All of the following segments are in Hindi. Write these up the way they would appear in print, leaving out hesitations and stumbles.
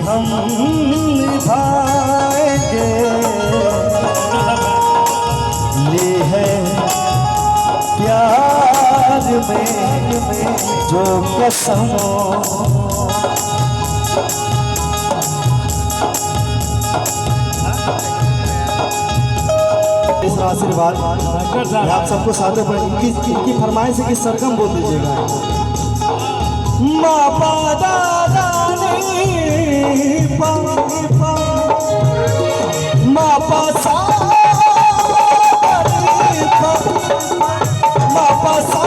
हम निभाएंगे, ये है प्यार में जो कसम। इस आशीर्वाद आप सबको साथों पर इनकी फरमाइश है कि सरगम बोल दीजिएगा। माँ पादा माँ पासा माँ पासा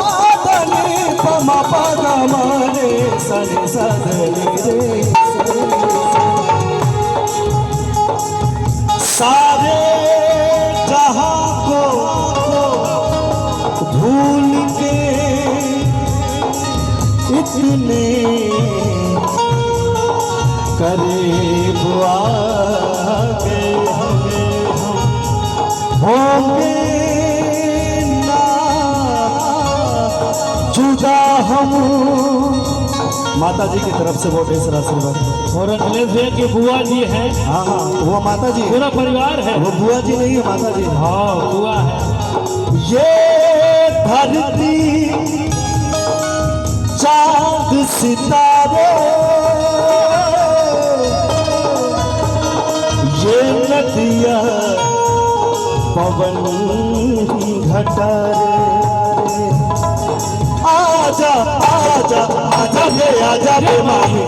माँ पादा मारे सने सदरे सारे जहां को भूल के इतने करीब आके होंगे ना जुदा हम। माता जी की तरफ से बहुत ढेर आशीर्वाद। और अखिलेश भैया की बुआ जी है। हाँ हाँ, वो माता जी पूरा परिवार है। वो बुआ जी नहीं है, माता जी। हाँ बुआ है। ये धरती चांद सितारे, ये नदियाँ पवन घटारे, आजा आजा आजा रे माही